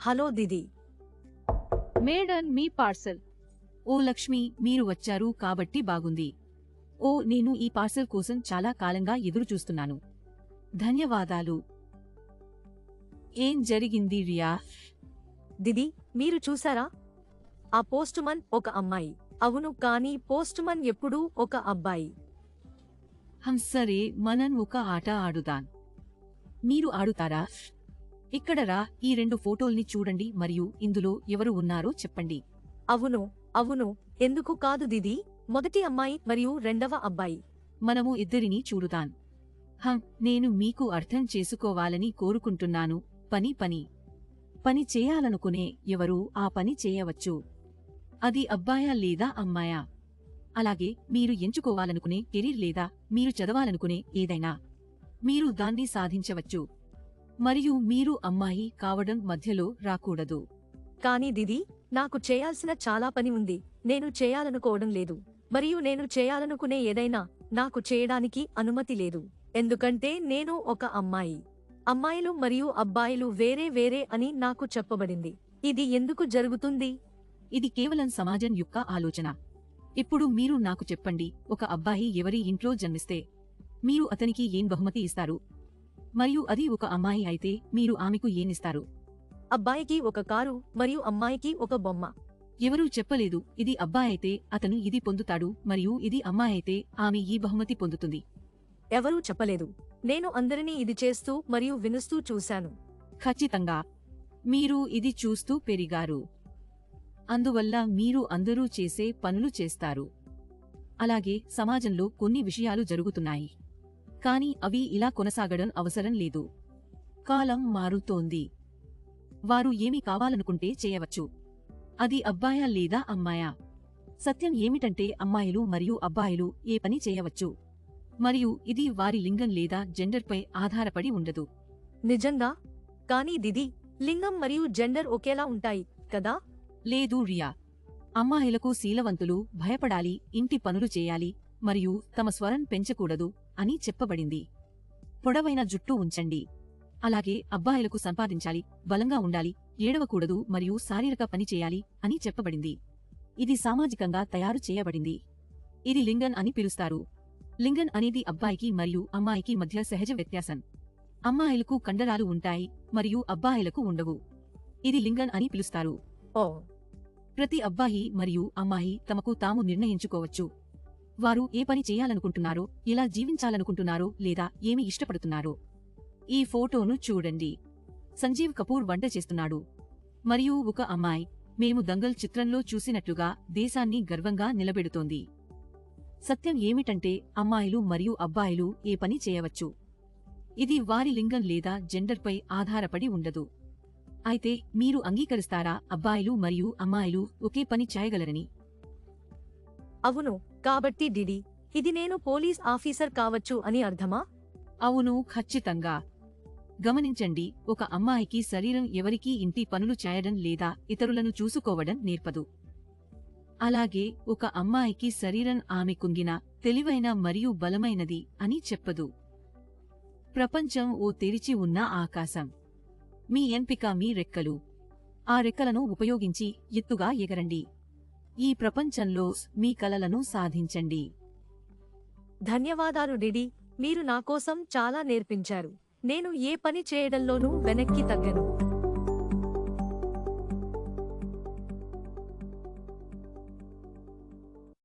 Hello దిది. మేడన్ మీ parcel. ఓ లక్ష్మి, మీరు వచ్చారు కాబట్టి బాగుంది. ఓ, నేను ఈ పార్సల్ కోసం చాలా కాలంగా ఎదురుచూస్తున్నాను. ధన్యవాదాలు. ఏం జరిగింది రియా? దిది, మీరు చూసారా? ఆ పోస్టుమన్ ఒక అమ్మాయి. అవును, కానీ పోస్టుమన్ ఎప్పుడూ ఒక అబ్బాయి. సరే, మనం ఒక ఆట ఆడుదాం. మీరు ఆడుతారా? ఇక్కడ రా, ఈ 2 ఫోటోల్ని చూడండి మరియు ఇందులో ఎవరు ఉన్నారో చెప్పండి. అవును అవును, ఎందుకు కాదు దిది. మొదటి అమ్మాయి మరియు రెండవ అబ్బాయి. మనము ఇద్దరినీ చూడుదాం. నేను మీకు అర్థం చేసుకోవాలని కోరుకుంటున్నాను. పని చేయాలనుకునే ఎవరూ ఆ పని చేయవచ్చు. అది అబ్బాయా లేదా అమ్మాయా? అలాగే మీరు ఎంచుకోవాలనుకునే కెరీర్ లేదా మీరు చదవాలనుకునే ఏదైనా, మీరు దాన్ని సాధించవచ్చు. మరియు మీరు అమ్మాయి కావడం మధ్యలో రాకూడదు. కానీ దిది, నాకు చేయాల్సిన చాలా పని ఉంది. నేను చేయాలనుకోవడం లేదు, మరియు నేను చేయాలనుకునే ఏదైనా నాకు చేయడానికి అనుమతి లేదు. ఎందుకంటే నేను ఒక అమ్మాయి. అమ్మాయిలు మరియు అబ్బాయిలు వేరే వేరే అని నాకు చెప్పబడింది. ఇది ఎందుకు జరుగుతుంది? ఇది కేవలం సమాజం యొక్క ఆలోచన. ఇప్పుడు మీరు నాకు చెప్పండి, ఒక అబ్బాయి ఎవరి ఇంట్లో జన్మిస్తే మీరు అతనికి ఏం బహుమతి ఇస్తారు? మరియు అది ఒక అమ్మాయి అయితే మీరు ఆమెకు ఏనిస్తారు? అబ్బాయికి ఒక కారు మరియు అమ్మాయికి ఒక బొమ్మ. ఎవరూ చెప్పలేదు ఇది అబ్బాయైతే అతను ఇది పొందుతాడు మరియు ఇది అమ్మాయైతే ఆమె ఈ బహుమతి పొందుతుంది. ఎవరూ చెప్పలేదు. నేను అందరినీ ఇది చేస్తూ మరియు వినుస్తూ చూశాను. ఖచ్చితంగా మీరు ఇది చూస్తూ పెరిగారు. అందువల్ల మీరు అందరూ చేసే పనులు చేస్తారు. అలాగే సమాజంలో కొన్ని విషయాలు జరుగుతున్నాయి, కానీ అవి ఇలా కొనసాగడం అవసరం లేదు. కాలం మారుతోంది. వారు ఏమి కావాలనుకుంటే చేయవచ్చు. అది అబ్బాయా లేదా అమ్మాయా? సత్యం ఏమిటంటే అమ్మాయిలు మరియు అబ్బాయిలు ఏ పని చేయవచ్చు, మరియు ఇది వారి లింగం లేదా జెండర్పై ఆధారపడి ఉండదు. నిజంగా? కానీ దిది, లింగం మరియు జెండర్ ఒకేలా ఉంటాయి కదా? లేదు రియా. అమ్మాయిలకు శీలవంతులు, భయపడాలి, ఇంటి పనులు చేయాలి మరియు తమ స్వరం పెంచకూడదు అని చెప్పబడింది. పొడవైన జుట్టు ఉంచండి. అలాగే అబ్బాయిలకు సంపాదించాలి, బలంగా ఉండాలి, ఏడవకూడదు మరియు శారీరక పని చేయాలి అని చెప్పబడింది. ఇది సామాజికంగా తయారు చేయబడింది. ఇది లింగన్ అని పిలుస్తారు. లింగన్ అనేది అబ్బాయికి మరియు అమ్మాయికి మధ్య సహజ వ్యత్యాసం. అమ్మాయిలకు కండరాలు ఉంటాయి మరియు అబ్బాయిలకు ఉండవు. ఇది లింగన్ అని పిలుస్తారు. ఓ, ప్రతి అబ్బాయి మరియు అమ్మాయి తమకు తాము నిర్ణయించుకోవచ్చు. వారు ఏ పని చేయాలనుకుంటున్నారో, ఎలా జీవించాలనుకుంటున్నారో లేదా ఏమి ఇష్టపడుతున్నారో. ఈ ఫోటోను చూడండి. సంజీవ్ కపూర్ వంట చేస్తున్నాడు మరియు ఒక అమ్మాయి మేము దంగల్ చిత్రంలో చూసినట్లుగా దేశాన్ని గర్వంగా నిలబెడుతోంది. సత్యం ఏమిటంటే అమ్మాయిలు మరియు అబ్బాయిలు ఏ పని చేయవచ్చు. ఇది వారి లింగం లేదా జెండర్పై ఆధారపడి ఉండదు. అయితే మీరు అంగీకరిస్తారా అబ్బాయిలు మరియు అమ్మాయిలు ఒకే పని చేయగలరని? అవును. కాబట్టి డిడి, ఇది నేను పోలీస్ ఆఫీసర్ కావచ్చు అని అర్థమా? అవును, ఖచ్చితంగా. గమనించండి, ఒక అమ్మాయికి శరీరం ఎవరికీ ఇంటి పనులు చేయడం లేదా ఇతరులను చూసుకోవడం నేర్పదు. అలాగే ఒక అమ్మాయికి శరీరం ఆమె కుంగిన, తెలివైన మరియు బలమైనది అని చెప్పదు. ప్రపంచం ఓ తెరిచి ఉన్న ఆకాశం. మీ ఎంపిక మీ రెక్కలు. ఆ రెక్కలను ఉపయోగించి ఎత్తుగా ఎగరండి. ఈ ప్రపంచంలో మీ కలలను సాధించండి. ధన్యవాదాలు డిడి, మీరు నాకోసం చాలా నేర్పించారు. నేను ఏ పని చేయడంలోనూ వెనక్కి తగ్గను.